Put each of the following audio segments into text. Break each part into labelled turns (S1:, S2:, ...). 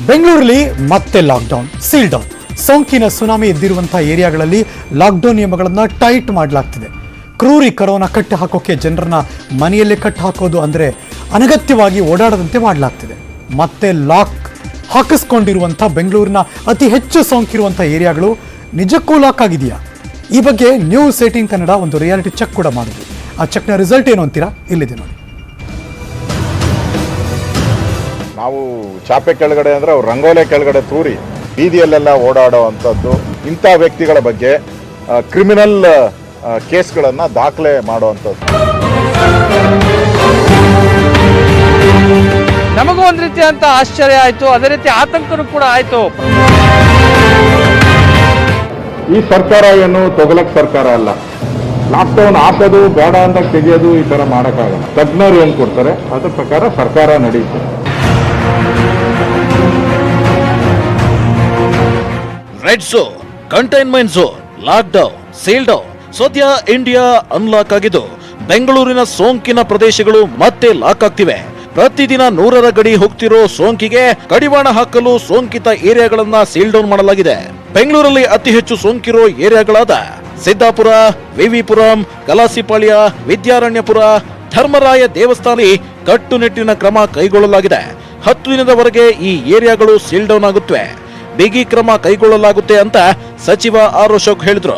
S1: ಬೆಂಗಳೂರಲ್ಲಿ ಮತ್ತೆ lockdown, seal down. ಸೋಂಕಿನ ಸುನಾಮಿ ಎದ್ದಿರುವಂತಹ ಏರಿಯಾಗಳಲ್ಲಿ ಲಾಕ್ಡೌನ್ ನಿಯಮಗಳನ್ನು ಟೈಟ್ ಮಾಡಲಾಗ್ತಿದೆ. ಕ್ರೂರಿ ಕರೋನಾ ಕಟ್ಟಿ ಹಾಕೋಕೆ ಜನರನ್ನ ಮನೆಯಲ್ಲೇ ಕಟ್ಟಿ ಹಾಕೋದು ಅಂದರೆ ಅನಗತ್ಯವಾಗಿ ಓಡಾಡದಂತೆ ಮಾಡಲಾಗ್ತಿದೆ. ಮತ್ತೆ ಲಾಕ್ ಹಾಕಿಸ್ಕೊಂಡಿರುವಂಥ ಬೆಂಗಳೂರಿನ ಅತಿ ಹೆಚ್ಚು ಸೋಂಕಿರುವಂಥ ಏರಿಯಾಗಳು ನಿಜಕ್ಕೂ ಲಾಕ್ ಆಗಿದೆಯಾ? ಈ ಬಗ್ಗೆ ನ್ಯೂಸ್ 18 ಕನ್ನಡ ಒಂದು ರಿಯಾಲಿಟಿ ಚೆಕ್ ಕೂಡ ಮಾಡಿದ್ವಿ. ಆ ಚೆಕ್ನ ರಿಸಲ್ಟ್ ಏನು ಅಂತೀರಾ? ಇಲ್ಲಿದೆ ನೋಡಿ.
S2: ನಾವು ಚಾಪೆ ಕೆಳಗಡೆ ಅಂದರೆ ಅವ್ರು ರಂಗೋಲೆ ಕೆಳಗಡೆ ತೂರಿ ಬೀದಿಯಲ್ಲೆಲ್ಲ ಓಡಾಡೋ ಅಂಥದ್ದು, ಇಂಥ ವ್ಯಕ್ತಿಗಳ ಬಗ್ಗೆ ಕ್ರಿಮಿನಲ್ ಕೇಸ್ಗಳನ್ನು ದಾಖಲೆ ಮಾಡುವಂಥದ್ದು.
S3: ನಮಗೂ ಒಂದು ರೀತಿ ಅಂತ ಆಶ್ಚರ್ಯ ಆಯಿತು, ಅದೇ ರೀತಿ ಆತಂಕನೂ ಕೂಡ ಆಯಿತು.
S2: ಈ ಸರ್ಕಾರ ಏನು ತೊಗಲಕ್ ಸರ್ಕಾರ ಅಲ್ಲ. ಲಾಕ್ಡೌನ್ ಹಾಕೋದು ಬೇಡ ಅಂದಾಗ ತೆಗೆಯೋದು ಈ ಥರ ಮಾಡೋಕ್ಕಾಗಲ್ಲ. ತಜ್ಞರು ಏನು ಕೊಡ್ತಾರೆ ಅದ್ರ ಪ್ರಕಾರ ಸರ್ಕಾರ ನಡೆಯುತ್ತೆ.
S4: Red zone, containment zone, lockdown, seal down. ಸದ್ಯ ಇಂಡಿಯಾ ಅನ್ಲಾಕ್ ಆಗಿದ್ದು ಬೆಂಗಳೂರಿನ ಸೋಂಕಿನ ಪ್ರದೇಶಗಳು ಮತ್ತೆ ಲಾಕ್ ಆಗ್ತಿವೆ. ಪ್ರತಿದಿನ 100ರ ಗಡಿ ಹೋಗ್ತಿರೋ ಸೋಂಕಿಗೆ ಕಡಿವಾಣ ಹಾಕಲು ಸೋಂಕಿತ ಏರಿಯಾಗಳನ್ನ ಸೀಲ್ ಡೌನ್ ಮಾಡಲಾಗಿದೆ. ಬೆಂಗಳೂರಲ್ಲಿ ಅತಿ ಹೆಚ್ಚು ಸೋಂಕಿರೋ ಏರಿಯಾಗಳಾದ ಸಿದ್ದಾಪುರ, ವಿವಿಪುರಂ, ಕಲಾಸಿಪಾಳ್ಯ, ವಿದ್ಯಾರಣ್ಯಪುರ, ಧರ್ಮರಾಯ ದೇವಸ್ಥಾನ ಕಟ್ಟುನಿಟ್ಟಿನ ಕ್ರಮ ಕೈಗೊಳ್ಳಲಾಗಿದೆ. 10 ದಿನದವರೆಗೆ ಈ ಏರಿಯಾಗಳು ಸೀಲ್ ಡೌನ್ ಆಗುತ್ತವೆ. ಬಿಗಿ ಕ್ರಮ ಕೈಗೊಳ್ಳಲಾಗುತ್ತೆ ಅಂತ ಸಚಿವ ಆರ್ ಅಶೋಕ್ ಹೇಳಿದ್ರು.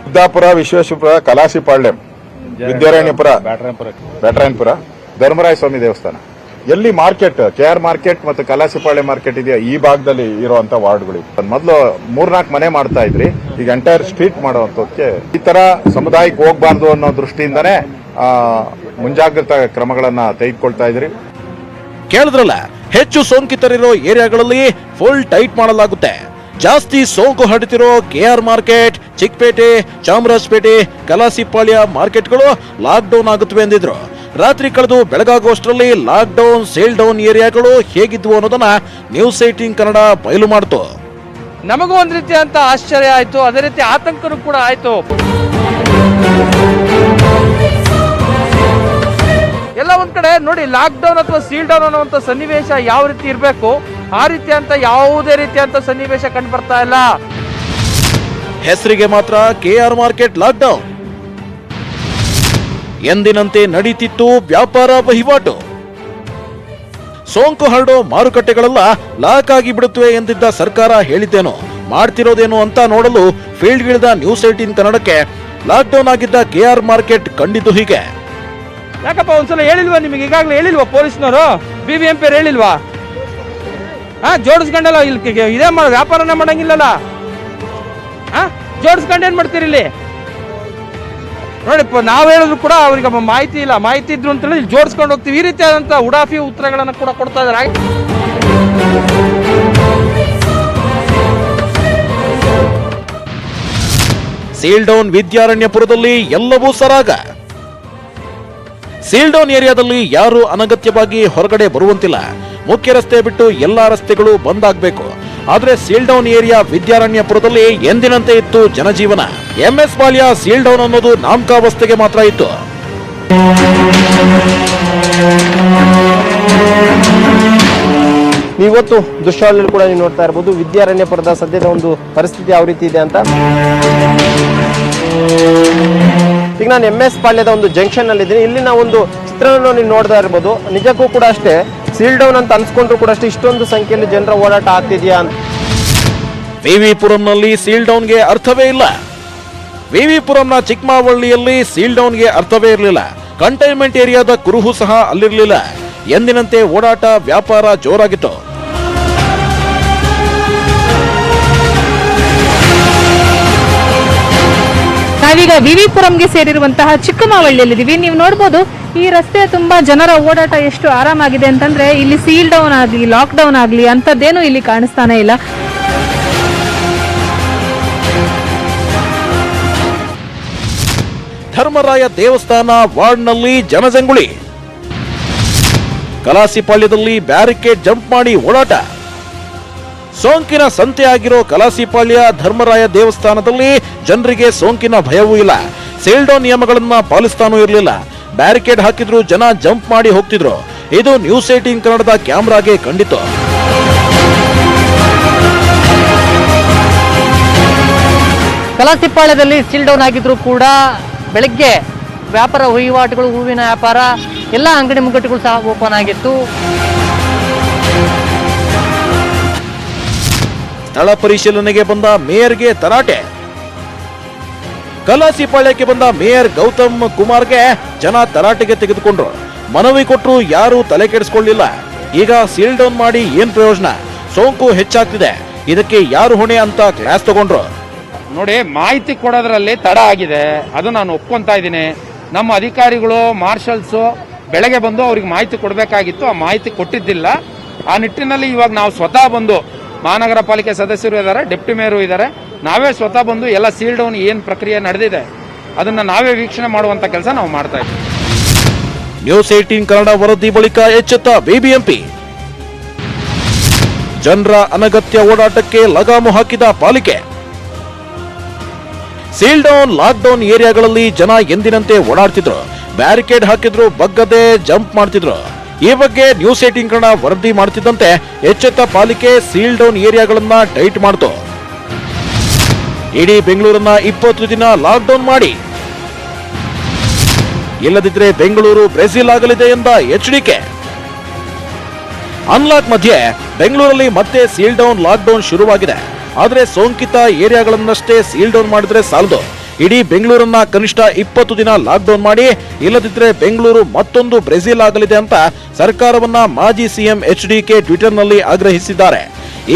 S2: ಸಿದ್ದಾಪುರ, ವಿಶ್ವೇಶ್ವರಪುರ, ಕಲಾಸಿಪಾಳ್ಯ, ವಿದ್ಯಾರಣ್ಯಪುರ, ಬ್ಯಾಟರಾಯನಪುರ, ಧರ್ಮರಾಯ ಸ್ವಾಮಿ ದೇವಸ್ಥಾನ, ಎಲ್ಲಿ ಮಾರ್ಕೆಟ್, KR ಮಾರ್ಕೆಟ್ ಮತ್ತು ಕಲಾಸಿಪಾಳ್ಯ ಮಾರ್ಕೆಟ್ ಇದೆಯಾ ಈ ಭಾಗದಲ್ಲಿ ಇರುವಂತ ವಾರ್ಡ್ಗಳು. ಮೊದಲು 3-4 ಮನೆ ಮಾಡ್ತಾ ಇದ್ರಿ, ಈಗ ಎಂಟೈರ್ ಸ್ಟ್ರೀಟ್ ಮಾಡುವಂತಕ್ಕೆ ಈ ತರ ಸಮುದಾಯಕ್ಕೆ ಹೋಗ್ಬಾರ್ದು ಅನ್ನೋ ದೃಷ್ಟಿಯಿಂದನೇ ಮುಂಜಾಗ್ರತಾ ಕ್ರಮಗಳನ್ನ ತೆಗೆದುಕೊಳ್ತಾ ಇದ್ರಿ.
S4: ಕೇಳಿದ್ರಲ್ಲ, ಹೆಚ್ಚು ಸೋಂಕಿತರಿರೋ ಏರಿಯಾಗಳಲ್ಲಿ ಫುಲ್ ಟೈಟ್ ಮಾಡಲಾಗುತ್ತೆ. ಜಾಸ್ತಿ ಸೋಂಕು ಹರಡುತ್ತಿರೋ KR ಮಾರ್ಕೆಟ್, ಚಿಕ್ಕಪೇಟೆ, ಚಾಮರಾಜಪೇಟೆ, ಕಲಾಸಿಪಾಳ್ಯ ಮಾರ್ಕೆಟ್ಗಳು ಲಾಕ್ ಡೌನ್ ಆಗುತ್ತವೆ ಎಂದಿದ್ರು. ರಾತ್ರಿ ಕಳೆದು ಬೆಳಗಾಗುವಷ್ಟರಲ್ಲಿ ಲಾಕ್ ಡೌನ್, ಸೇಲ್ ಡೌನ್ ಏರಿಯಾಗಳು ಹೇಗಿದ್ವು ಅನ್ನೋದನ್ನ ನ್ಯೂಸ್ 18 ಕನ್ನಡ ಬಯಲು ಮಾಡಿತು.
S3: ನಮಗೂ ಒಂದು ರೀತಿ ಅಂತ ಆಶ್ಚರ್ಯ ಆಯಿತು, ಅದೇ ರೀತಿ ಆತಂಕನೂ ಕೂಡ ಆಯಿತು. ಎಲ್ಲ ಒಂದ್ ಕಡೆ ನೋಡಿ, ಲಾಕ್ ಡೌನ್ ಅಥವಾ ಸೀಲ್ ಡೌನ್ ಅನ್ನುವಂಥ ಸನ್ನಿವೇಶ ಯಾವ ರೀತಿ ಇರಬೇಕು, ಆ ರೀತಿ ಅಂತ ಯಾವುದೇ ರೀತಿ ಅಂತ ಸನ್ನಿವೇಶ ಕಂಡು ಬರ್ತಾ ಇಲ್ಲ.
S4: ಹೆಸರಿಗೆ ಮಾತ್ರ KR ಮಾರ್ಕೆಟ್ ಲಾಕ್ ಡೌನ್. ಎಂದಿನಂತೆ ನಡೀತಿತ್ತು ವ್ಯಾಪಾರ ವಹಿವಾಟು. ಸೋಂಕು ಹರಡೋ ಮಾರುಕಟ್ಟೆಗಳೆಲ್ಲ ಲಾಕ್ ಆಗಿ ಬಿಡುತ್ತವೆ ಎಂದಿದ್ದ ಸರ್ಕಾರ ಹೇಳಿದ್ದೇನೋ ಮಾಡ್ತಿರೋದೇನು ಅಂತ ನೋಡಲು ಫೀಲ್ಡ್ಗಿಳಿದ ನ್ಯೂಸ್ 18 ಕನ್ನಡಕ್ಕೆ ಲಾಕ್ ಡೌನ್ ಆಗಿದ್ದ KR ಮಾರ್ಕೆಟ್ ಕಂಡಿದ್ದು ಹೀಗೆ.
S3: ಯಾಕಪ್ಪ ಒಂದ್ಸಲ ಹೇಳಿಲ್ವಾ ನಿಮಗೆ? ಈಗಾಗಲೇ ಹೇಳಿಲ್ವಾ ಪೊಲೀಸ್ನವರು, BBMP ಹೇಳಿಲ್ವಾ? ಜೋಡಿಸ್ಕೊಂಡಲ್ಲ, ಇಲ್ಲಿ ಇದೇ ವ್ಯಾಪಾರನೇ ಮಾಡಂಗಿಲ್ಲಲ್ಲ. ಜೋಡಿಸ್ಕೊಂಡು ಏನ್ ಮಾಡ್ತೀರಿ ಇಲ್ಲಿ? ನೋಡಿಪ್ಪ, ನಾವ್ ಹೇಳಿದ್ರು ಕೂಡ ಅವ್ರಿಗೆ ಮಾಹಿತಿ ಇಲ್ಲ. ಮಾಹಿತಿ ಇದ್ರು ಅಂತ ಹೇಳಿ ಜೋಡಿಸ್ಕೊಂಡು ಹೋಗ್ತೀವಿ. ಈ ರೀತಿಯಾದಂತ ಉಡಾಫಿ ಉತ್ತರಗಳನ್ನ ಕೂಡ ಕೊಡ್ತಾ ಇದ್ದಾರೆ.
S4: ಸೀಲ್ ಡೌನ್ ವಿದ್ಯಾರಣ್ಯಪುರದಲ್ಲಿ ಎಲ್ಲವೂ ಸರಾಗ. ಸೀಲ್ ಡೌನ್ ಏರಿಯಾದಲ್ಲಿ ಯಾರು ಅನಗತ್ಯವಾಗಿ ಹೊರಗಡೆ ಬರುವಂತಿಲ್ಲ. ಮುಖ್ಯ ರಸ್ತೆ ಬಿಟ್ಟು ಎಲ್ಲಾ ರಸ್ತೆಗಳು ಬಂದ್ ಆಗ್ಬೇಕು. ಆದ್ರೆ ಸೀಲ್ ಡೌನ್ ಏರಿಯಾ ವಿದ್ಯಾರಣ್ಯಪುರದಲ್ಲಿ ಎಂದಿನಂತೆ ಇತ್ತು ಜನಜೀವನ. MS ಪಾಳ್ಯ ಸೀಲ್ ಡೌನ್ ಅನ್ನೋದು ನಾಮಕಾವಸ್ಥೆಗೆ ಮಾತ್ರ ಇತ್ತು.
S5: ಇವತ್ತು ದೃಶ್ಯಾವಳಿಯಲ್ಲಿ ಕೂಡ ನೀವು ನೋಡ್ತಾ ಇರಬಹುದು ವಿದ್ಯಾರಣ್ಯಪುರದ ಸದ್ಯದ ಒಂದು ಪರಿಸ್ಥಿತಿ ಯಾವ ರೀತಿ ಇದೆ ಅಂತ. ಈಗ ನಾನು MS ಪಾಳ್ಯದ ಒಂದು ಜಂಕ್ಷನ್ ಅಲ್ಲಿ ಇದ್ದೀನಿ. ಇಲ್ಲಿನ ಒಂದು ಚಿತ್ರಣವನ್ನು ನೀವು ನೋಡ್ತಾ ಇರಬಹುದು. ನಿಜಕ್ಕೂ ಕೂಡ ಅಷ್ಟೇ, ಸೀಲ್ ಡೌನ್ ಅಂತ ಅನ್ಸ್ಕೊಂಡ್ರು ಕೂಡ ಅಷ್ಟೇ ಇಷ್ಟೊಂದು ಸಂಖ್ಯೆಯಲ್ಲಿ ಜನರ ಓಡಾಟ ಆಗ್ತಿದೆಯಾ ಅಂತ.
S4: ವಿವಿಪುರಂನಲ್ಲಿ ಸೀಲ್ ಡೌನ್ಗೆ ಅರ್ಥವೇ ಇಲ್ಲ. ವಿವಿಪುರಂನ ಚಿಕ್ಕಮಾವಳ್ಳಿಯಲ್ಲಿ ಸೀಲ್ ಡೌನ್ಗೆ ಅರ್ಥವೇ ಇರಲಿಲ್ಲ. ಕಂಟೈನ್ಮೆಂಟ್ ಏರಿಯಾದ ಕುರುಹು ಸಹ ಅಲ್ಲಿರಲಿಲ್ಲ. ಎಂದಿನಂತೆ ಓಡಾಟ, ವ್ಯಾಪಾರ ಜೋರಾಗಿತ್ತು.
S6: ನಾವೀಗ ವಿವಿಪುರಂಗೆ ಸೇರಿರುವಂತಹ ಚಿಕ್ಕಮಾವಳ್ಳಿಯಲ್ಲಿದ್ದೀವಿ. ನೀವು ನೋಡ್ಬೋದು, ಈ ರಸ್ತೆ ತುಂಬಾ ಜನರ ಓಡಾಟ ಎಷ್ಟು ಆರಾಮಾಗಿದೆ ಅಂತಂದ್ರೆ ಇಲ್ಲಿ ಸೀಲ್ ಡೌನ್ ಆಗ್ಲಿ, ಲಾಕ್ ಡೌನ್ ಆಗ್ಲಿ ಅಂತದ್ದೇನು ಇಲ್ಲಿ ಕಾಣಿಸ್ತಾನೆ ಇಲ್ಲ.
S4: ಧರ್ಮರಾಯ ದೇವಸ್ಥಾನ ವಾರ್ಡ್ನಲ್ಲಿ ಜನಜಂಗುಳಿ. ಕಲಾಸಿಪಾಳ್ಯದಲ್ಲಿ ಬ್ಯಾರಿಕೇಡ್ ಜಂಪ್ ಮಾಡಿ ಓಡಾಟ. ಸೋಂಕಿನ ಸಂತೆ ಆಗಿರೋ ಕಲಾಸಿಪಾಳ್ಯ, ಧರ್ಮರಾಯ ದೇವಸ್ಥಾನದಲ್ಲಿ ಜನರಿಗೆ ಸೋಂಕಿನ ಭಯವೂ ಇಲ್ಲ. ಸೀಲ್ ಡೌನ್ ನಿಯಮಗಳನ್ನ ಪಾಲಿಸ್ತಾನೂ ಇರಲಿಲ್ಲ. ಬ್ಯಾರಿಕೇಡ್ ಹಾಕಿದ್ರು ಜನ ಜಂಪ್ ಮಾಡಿ ಹೋಗ್ತಿದ್ರು. ಇದು ನ್ಯೂಸ್ 18 ಕನ್ನಡದ ಕ್ಯಾಮ್ರಾಗೆ ಕಂಡಿತು.
S7: ಕಲಾಸಿಪಾಳ್ಯದಲ್ಲಿ ಸೀಲ್ ಡೌನ್ ಆಗಿದ್ರು ಕೂಡ ಬೆಳಗ್ಗೆ ವ್ಯಾಪಾರ ವಹಿವಾಟುಗಳು, ಹೂವಿನ ವ್ಯಾಪಾರ, ಎಲ್ಲ ಅಂಗಡಿ ಮುಂಗಟ್ಟುಗಳು ಸಹ ಓಪನ್ ಆಗಿತ್ತು.
S4: ಸ್ಥಳ ಪರಿಶೀಲನೆಗೆ ಬಂದ ಮೇಯರ್ಗೆ ತರಾಟೆ. ಕಲಾಸಿಪಾಳ್ಯಕ್ಕೆ ಬಂದ ಮೇಯರ್ ಗೌತಮ್ ಕುಮಾರ್ಗೆ ಜನ ತರಾಟೆಗೆ ತೆಗೆದುಕೊಂಡ್ರು. ಮನವಿ ಕೊಟ್ಟರು, ಯಾರು ತಲೆ ಕೆಡಿಸ್ಕೊಳ್ಳಿಲ್ಲ. ಈಗ ಸೀಲ್ ಡೌನ್ ಮಾಡಿ ಏನ್ ಪ್ರಯೋಜನ? ಸೋಂಕು ಹೆಚ್ಚಾಗ್ತಿದೆ, ಇದಕ್ಕೆ ಯಾರು ಹೊಣೆ ಅಂತ ಕ್ಲಾಸ್ ತಗೊಂಡ್ರು.
S8: ನೋಡಿ, ಮಾಹಿತಿ ಕೊಡೋದ್ರಲ್ಲಿ ತಡ ಆಗಿದೆ, ಅದು ನಾನು ಒಪ್ಕೊಂತಾ ಇದ್ದೀನಿ. ನಮ್ಮ ಅಧಿಕಾರಿಗಳು, ಮಾರ್ಷಲ್ಸು ಬೆಳಗ್ಗೆ ಬಂದು ಅವ್ರಿಗೆ ಮಾಹಿತಿ ಕೊಡಬೇಕಾಗಿತ್ತು, ಆ ಮಾಹಿತಿ ಕೊಟ್ಟಿದ್ದಿಲ್ಲ. ಆ ನಿಟ್ಟಿನಲ್ಲಿ ಇವಾಗ ನಾವು ಸ್ವತಃ ಬಂದು, ಮಹಾನಗರ ಪಾಲಿಕೆ ಸದಸ್ಯರು ಇದ್ದಾರೆ, ಡೆಪ್ಟಿ ಮೇಯರು ಇದ್ದಾರೆ, ನಾವೇ ಸ್ವತಃ ಬಂದು ಎಲ್ಲ ಸೀಲ್ ಡೌನ್ ಏನು ಪ್ರಕ್ರಿಯೆ ನಡೆದಿದೆ ಅದನ್ನ ನಾವೇ ವೀಕ್ಷಣೆ ಮಾಡುವಂತ ಕೆಲಸ ನಾವು ಮಾಡ್ತಾ ಇದ್ದೀವಿ.
S4: ನ್ಯೂಸ್ 18 ಕನ್ನಡ ವರದಿ ಬಳಿಕ ಎಚ್ಚೆತ್ತ ಬಿಬಿಎಂಪಿ. ಜನರ ಅನಗತ್ಯ ಓಡಾಟಕ್ಕೆ ಲಗಾಮು ಹಾಕಿದ ಪಾಲಿಕೆ. ಸೀಲ್ ಡೌನ್, ಲಾಕ್ ಡೌನ್ ಏರಿಯಾಗಳಲ್ಲಿ ಜನ ಎಂದಿನಂತೆ ಓಡಾಡ್ತಿದ್ರು. ಬ್ಯಾರಿಕೇಡ್ ಹಾಕಿದ್ರು, ಬಗ್ಗದೆ ಜಂಪ್ ಮಾಡ್ತಿದ್ರು. ಈ ಬಗ್ಗೆ ನ್ಯೂಸ್ 18 ಕನ್ನಡ ವರದಿ ಮಾಡ್ತಿದ್ದಂತೆ ಎಚ್ಚೆತ್ತ ಪಾಲಿಕೆ ಸೀಲ್ ಡೌನ್ ಏರಿಯಾಗಳನ್ನ ಟೈಟ್ ಮಾಡ್ತು. ಇಡೀ ಬೆಂಗಳೂರನ್ನ 20 ದಿನ ಲಾಕ್ ಡೌನ್ ಮಾಡಿ, ಇಲ್ಲದಿದ್ರೆ ಬೆಂಗಳೂರು ಬ್ರೆಜಿಲ್ ಆಗಲಿದೆ ಎಂದ ಎಚ್ಡಿಕೆ. ಅನ್ಲಾಕ್ ಮಧ್ಯೆ ಬೆಂಗಳೂರಲ್ಲಿ ಮತ್ತೆ ಸೀಲ್ ಡೌನ್, ಲಾಕ್ ಡೌನ್ ಶುರುವಾಗಿದೆ. ಆದರೆ ಸೋಂಕಿತ ಏರಿಯಾಗಳನ್ನಷ್ಟೇ ಸೀಲ್ ಡೌನ್ ಮಾಡಿದ್ರೆ ಸಾಲದು. ಇಡೀ ಬೆಂಗಳೂರನ್ನ ಕನಿಷ್ಠ 20 ದಿನ ಲಾಕ್ ಡೌನ್ ಮಾಡಿ, ಇಲ್ಲದಿದ್ರೆ ಬೆಂಗಳೂರು ಮತ್ತೊಂದು ಬ್ರೆಜಿಲ್ ಆಗಲಿದೆ ಅಂತ ಸರ್ಕಾರವನ್ನ ಮಾಜಿ ಸಿಎಂ ಎಚ್ಡಿಕೆ ಟ್ವಿಟರ್ನಲ್ಲಿ ಆಗ್ರಹಿಸಿದ್ದಾರೆ.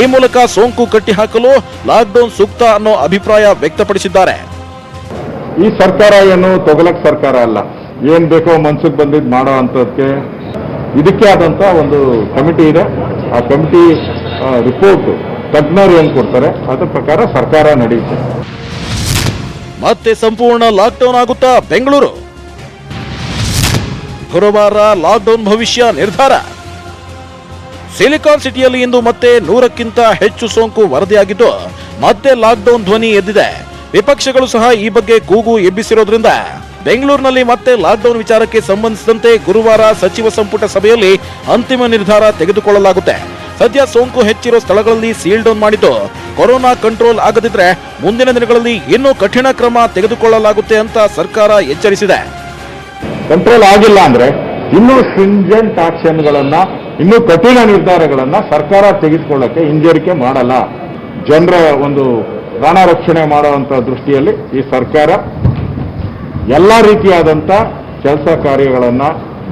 S4: ಈ ಮೂಲಕ ಸೋಂಕು ಕಟ್ಟಿ ಹಾಕಲು ಲಾಕ್ ಡೌನ್ ಸೂಕ್ತ ಅನ್ನೋ ಅಭಿಪ್ರಾಯ ವ್ಯಕ್ತಪಡಿಸಿದ್ದಾರೆ.
S2: ಈ ಸರ್ಕಾರ ಏನು ತೊಗಲಕ್ ಸರ್ಕಾರ ಅಲ್ಲ, ಏನ್ ಬೇಕೋ ಮನ್ಸಿಗೆ ಬಂದಿದ್ ಮಾಡೋ ಅಂತದಕ್ಕೆ ಇದಕ್ಕೆ ಆದಂತ ಒಂದು ಕಮಿಟಿ ಇದೆ. ಆ ಕಮಿಟಿ ರಿಪೋರ್ಟ್ ತಜ್ಞರು ಏನ್ ಕೊಡ್ತಾರೆ ಅದ್ರ ಪ್ರಕಾರ ಸರ್ಕಾರ ನಡೆಯುತ್ತೆ.
S4: ಮತ್ತೆ ಸಂಪೂರ್ಣ ಲಾಕ್ಡೌನ್ ಆಗುತ್ತಾ ಬೆಂಗಳೂರು? ಗುರುವಾರ ಲಾಕ್ಡೌನ್ ಭವಿಷ್ಯ ನಿರ್ಧಾರ. ಸಿಲಿಕಾನ್ ಸಿಟಿಯಲ್ಲಿ ಇಂದು ಮತ್ತೆ 100ಕ್ಕಿಂತ ಹೆಚ್ಚು ಸೋಂಕು ವರದಿಯಾಗಿದ್ದು ಮತ್ತೆ ಲಾಕ್ಡೌನ್ ಧ್ವನಿ ಎದ್ದಿದೆ. ವಿಪಕ್ಷಗಳು ಸಹ ಈ ಬಗ್ಗೆ ಕೂಗು ಎಬ್ಬಿಸಿರೋದ್ರಿಂದ ಬೆಂಗಳೂರಿನಲ್ಲಿ ಮತ್ತೆ ಲಾಕ್ಡೌನ್ ವಿಚಾರಕ್ಕೆ ಸಂಬಂಧಿಸಿದಂತೆ ಗುರುವಾರ ಸಚಿವ ಸಂಪುಟ ಸಭೆಯಲ್ಲಿ ಅಂತಿಮ ನಿರ್ಧಾರ ತೆಗೆದುಕೊಳ್ಳಲಾಗುತ್ತೆ. ಸದ್ಯ ಸೋಂಕು ಹೆಚ್ಚಿರೋ ಸ್ಥಳಗಳಲ್ಲಿ ಸೀಲ್ ಡೌನ್ ಮಾಡಿದ್ದು, ಕೊರೋನಾ ಕಂಟ್ರೋಲ್ ಆಗದಿದ್ರೆ ಮುಂದಿನ ದಿನಗಳಲ್ಲಿ ಇನ್ನೂ ಕಠಿಣ ಕ್ರಮ ತೆಗೆದುಕೊಳ್ಳಲಾಗುತ್ತೆ ಅಂತ ಸರ್ಕಾರ ಎಚ್ಚರಿಸಿದೆ.
S2: ಕಂಟ್ರೋಲ್ ಆಗಿಲ್ಲ ಅಂದ್ರೆ ಇನ್ನೂ ಸ್ಟ್ರಿಂಜೆಂಟ್ ಆಕ್ಷನ್ಗಳನ್ನ, ಇನ್ನೂ ಕಠಿಣ ನಿರ್ಧಾರಗಳನ್ನ ಸರ್ಕಾರ ತೆಗೆದುಕೊಳ್ಳಕ್ಕೆ ಹಿಂಜರಿಕೆ ಮಾಡಲ್ಲ. ಜನರ ಒಂದು ಪ್ರಾಣ ರಕ್ಷಣೆ ಮಾಡುವಂತ ದೃಷ್ಟಿಯಲ್ಲಿ ಈ ಸರ್ಕಾರ ಎಲ್ಲ ರೀತಿಯಾದಂತ ಕೆಲಸ ಕಾರ್ಯಗಳನ್ನ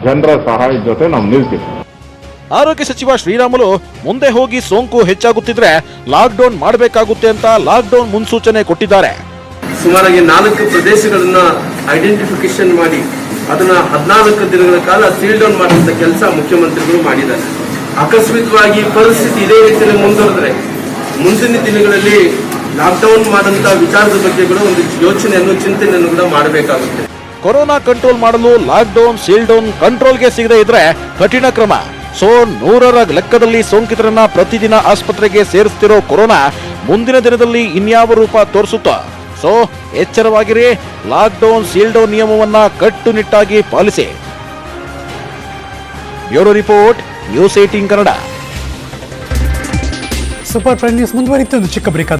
S2: ಜನರ ಸಹಾಯದ ಜೊತೆ ನಾವು ನಿಲ್ತೀವಿ.
S4: ಆರೋಗ್ಯ ಸಚಿವ ಶ್ರೀರಾಮುಲು ಮುಂದೆ ಹೋಗಿ ಸೋಂಕು ಹೆಚ್ಚಾಗುತ್ತಿದ್ರೆ ಲಾಕ್ಡೌನ್ ಮಾಡಬೇಕಾಗುತ್ತೆ ಅಂತ ಲಾಕ್ಡೌನ್ ಮುನ್ಸೂಚನೆ ಕೊಟ್ಟಿದ್ದಾರೆ.
S9: ಸುಮಾರಾಗಿ 4 ಪ್ರದೇಶಗಳನ್ನ ಐಡೆಂಟಿಫಿಕೇಶನ್ ಮಾಡಿ ಅದನ್ನ 14 ದಿನಗಳ ಕಾಲ ಸೀಲ್ ಡೌನ್ ಮಾಡುವಂತ ಕೆಲಸ ಮುಖ್ಯಮಂತ್ರಿಗಳು ಮಾಡಿದ್ದಾರೆ. ಅಕಸ್ಮಿತವಾಗಿ ಪರಿಸ್ಥಿತಿ ಇದೇ ರೀತಿಯಲ್ಲಿ ಮುಂದುವರೆದ್ರೆ ಮುಂದಿನ ದಿನಗಳಲ್ಲಿ ಲಾಕ್ಡೌನ್ ಮಾಡುವಂತ ವಿಚಾರದ ಬಗ್ಗೆ ಕೂಡ ಒಂದು ಯೋಚನೆಯನ್ನು, ಚಿಂತನೆಯನ್ನು ಕೂಡ ಮಾಡಬೇಕಾಗುತ್ತೆ.
S4: ಕೊರೋನಾ ಕಂಟ್ರೋಲ್ ಮಾಡಲು ಲಾಕ್ಡೌನ್, ಸೀಲ್ ಡೌನ್ ಕಂಟ್ರೋಲ್ಗೆ ಸಿಗದೆ ಇದ್ರೆ ಕಠಿಣ ಕ್ರಮ. ಸೊ 100ರ ಲೆಕ್ಕದಲ್ಲಿ ಸೋಂಕಿತರನ್ನ ಪ್ರತಿದಿನ ಆಸ್ಪತ್ರೆಗೆ ಸೇರಿಸ್ತಿರೋ ಕೊರೋನಾ ಮುಂದಿನ ದಿನದಲ್ಲಿ ಇನ್ಯಾವ ರೂಪ ತೋರಿಸುತ್ತೋ. ಸೊ ಎಚ್ಚರವಾಗಿರಿ, ಲಾಕ್ಡೌನ್, ಸೀಲ್ ಡೌನ್ ನಿಯಮವನ್ನ ಕಟ್ಟುನಿಟ್ಟಾಗಿ ಪಾಲಿಸಿ. Bureau report, news 18 Kannada.
S1: Super prime news ಮುಂದುವರಿತು. ಒಂದು ಚಿಕ್ಕ ಬ್ರೇಕ್.